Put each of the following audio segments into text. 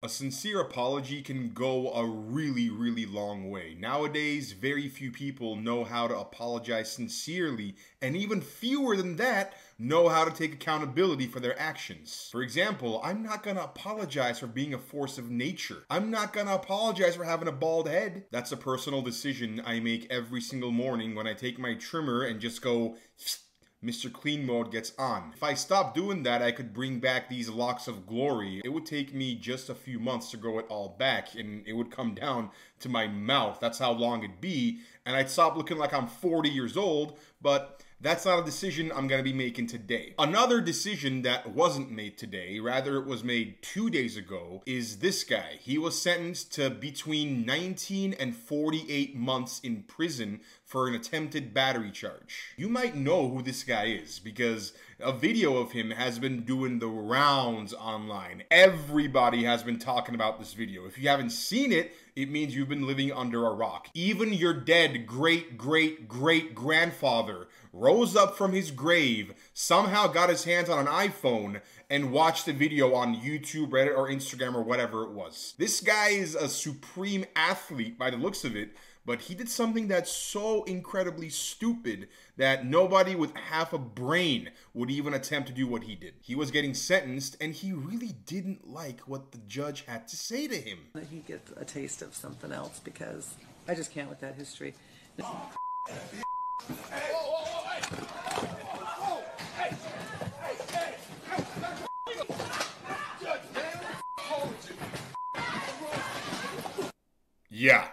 A sincere apology can go a really, really long way. Nowadays, very few people know how to apologize sincerely, and even fewer than that know how to take accountability for their actions. For example, I'm not gonna apologize for being a force of nature. I'm not gonna apologize for having a bald head. That's a personal decision I make every single morning when I take my trimmer and just go Mr. Clean mode gets on. If I stopped doing that, I could bring back these locks of glory. It would take me just a few months to grow it all back, and it would come down to my mouth. That's how long it'd be, and I'd stop looking like I'm 40 years old, but that's not a decision I'm gonna be making today. Another decision that wasn't made today, rather it was made 2 days ago, is this guy. He was sentenced to between 19 and 48 months in prison for an attempted battery charge. You might know who this guy is because a video of him has been doing the rounds online. Everybody has been talking about this video. If you haven't seen it, it means you've been living under a rock. Even your dead great-great-great-grandfather rose up from his grave, somehow got his hands on an iPhone, and watched the video on YouTube, Reddit, or Instagram, or whatever it was. This guy is a supreme athlete by the looks of it, but he did something that's so incredibly stupid that nobody with half a brain would even attempt to do what he did. He was getting sentenced, and he really didn't like what the judge had to say to him. He gets a taste of something else because I just can't with that history. Yeah.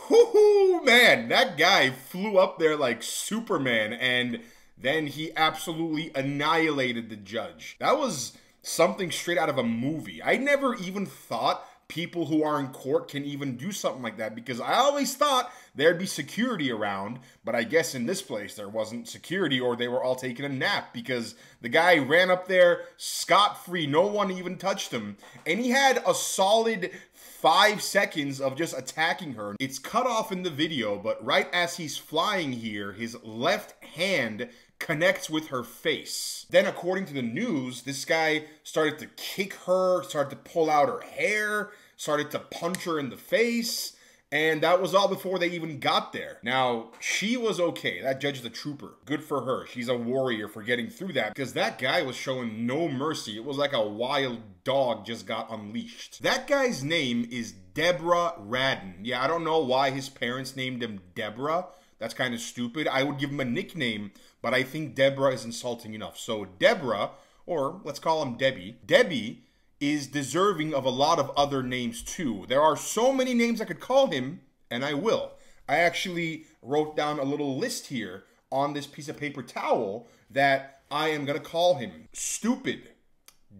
Whoo, man, that guy flew up there like Superman, and then he absolutely annihilated the judge. That was something straight out of a movie. I never even thought people who are in court can even do something like that, because I always thought there'd be security around, but I guess in this place there wasn't security, or they were all taking a nap, because the guy ran up there scot-free, no one even touched him, and he had a solid 5 seconds of just attacking her. It's cut off in the video, but right as he's flying here, his left hand connects with her face. Then, according to the news, this guy started to kick her, started to pull out her hair, started to punch her in the face, and that was all before they even got there. Now, she was okay. That judge is a trooper. Good for her. She's a warrior for getting through that, because that guy was showing no mercy. It was like a wild dog just got unleashed. That guy's name is Deborah Radden. Yeah, I don't know why his parents named him Deborah. That's kind of stupid. I would give him a nickname, but I think Deborah is insulting enough. So Deborah, or let's call him Debbie. Debbie is deserving of a lot of other names too. There are so many names I could call him, and I will. I actually wrote down a little list here on this piece of paper towel that I am going to call him. Stupid,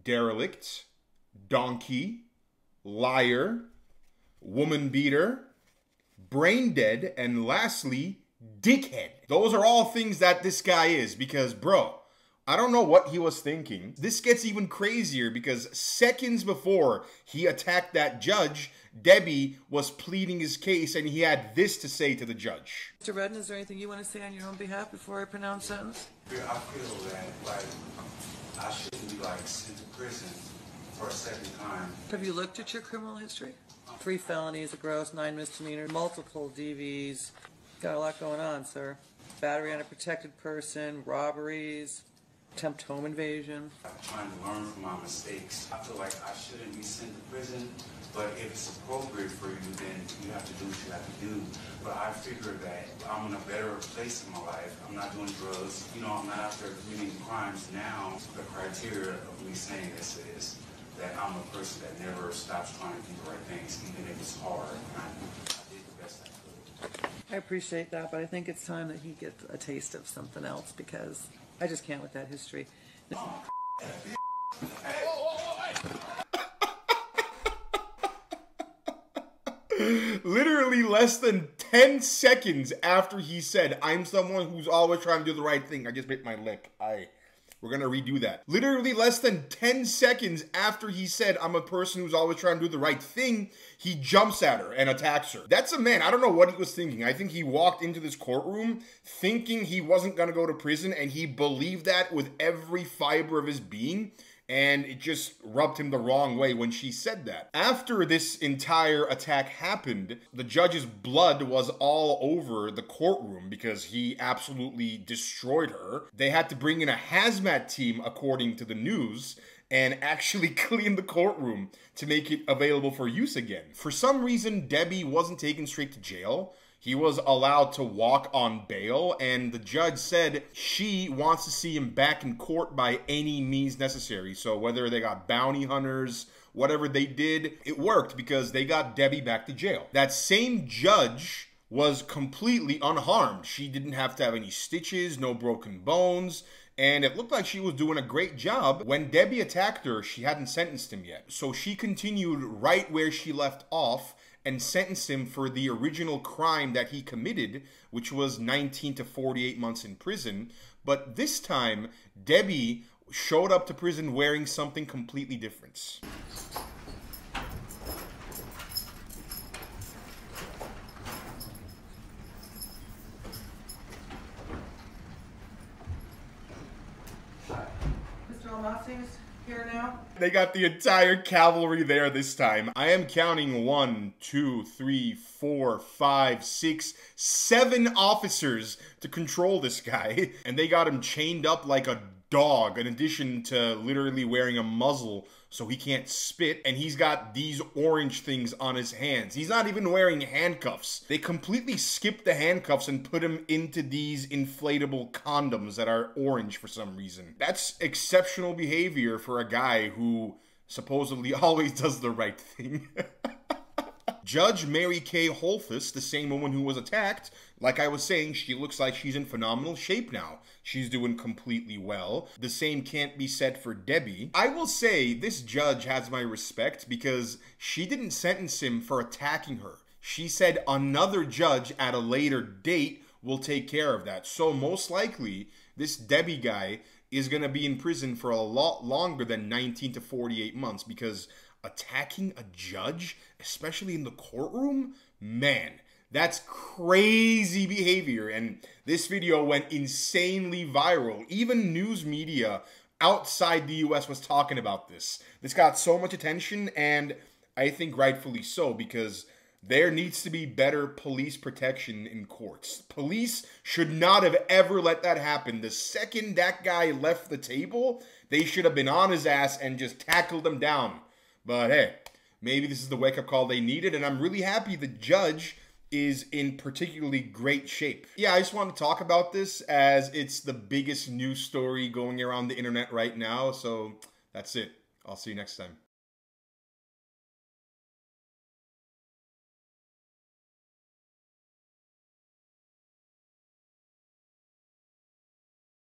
derelict, donkey, liar, woman beater, brain dead, and lastly, dickhead. Those are all things that this guy is, because, bro, I don't know what he was thinking. This gets even crazier because seconds before he attacked that judge, Debbie was pleading his case, and he had this to say to the judge. Mr. Redden, is there anything you want to say on your own behalf before I pronounce sentence? I feel that, I shouldn't be, sent to prison for a second time. Have you looked at your criminal history? 3 felonies, a gross, 9 misdemeanors, multiple DVs. Got a lot going on, sir. Battery on a protected person, robberies, attempt home invasion. I'm trying to learn from my mistakes. I feel like I shouldn't be sent to prison, but if it's appropriate for you, then you have to do what you have to do. But I figure that I'm in a better place in my life. I'm not doing drugs. I'm not out there committing crimes now. The criteria of me saying this is that I'm a person that never stops trying to do the right things, even if it's hard. I did the best I could. I appreciate that, but I think it's time that he gets a taste of something else because I just can't with that history. Literally less than 10 seconds after he said, I'm someone who's always trying to do the right thing. I just bit my lip. We're gonna redo that. Literally less than 10 seconds after he said, I'm a person who's always trying to do the right thing, he jumps at her and attacks her. That's a man. I don't know what he was thinking. I think he walked into this courtroom thinking he wasn't gonna go to prison, and he believed that with every fiber of his being. and it just rubbed him the wrong way when she said that. After this entire attack happened, the judge's blood was all over the courtroom because he absolutely destroyed her. They had to bring in a hazmat team, according to the news, and actually clean the courtroom to make it available for use again. For some reason, Debbie wasn't taken straight to jail. He was allowed to walk on bail, and the judge said she wants to see him back in court by any means necessary. So whether they got bounty hunters, whatever they did, it worked because they got Debbie back to jail. That same judge was completely unharmed. She didn't have to have any stitches, no broken bones, and it looked like she was doing a great job. When Debbie attacked her, she hadn't sentenced him yet. So she continued right where she left off and sentenced him for the original crime that he committed, which was 19 to 48 months in prison. But this time, Debbie showed up to prison wearing something completely different. Mr. Almaci's here now. They got the entire cavalry there this time. I am counting 1, 2, 3, 4, 5, 6, 7 officers to control this guy. And they got him chained up like a dog, in addition to literally wearing a muzzle so he can't spit. And he's got these orange things on his hands. He's not even wearing handcuffs. They completely skipped the handcuffs and put him into these inflatable condoms that are orange for some reason. That's exceptional behavior for a guy who supposedly always does the right thing. Judge Mary Kay Holthus, the same woman who was attacked, like I was saying, she looks like she's in phenomenal shape now. She's doing completely well. The same can't be said for Debbie. I will say this judge has my respect because she didn't sentence him for attacking her. She said another judge at a later date will take care of that. So most likely, this Debbie guy is going to be in prison for a lot longer than 19 to 48 months because attacking a judge, especially in the courtroom, man, that's crazy behavior. And this video went insanely viral. Even news media outside the US was talking about this. This got so much attention, and I think rightfully so, because there needs to be better police protection in courts. Police should not have ever let that happen. The second that guy left the table, they should have been on his ass and just tackled him down. But hey, maybe this is the wake-up call they needed, and I'm really happy the judge is in particularly great shape. Yeah, I just want to talk about this as it's the biggest news story going around the internet right now, so that's it. I'll see you next time.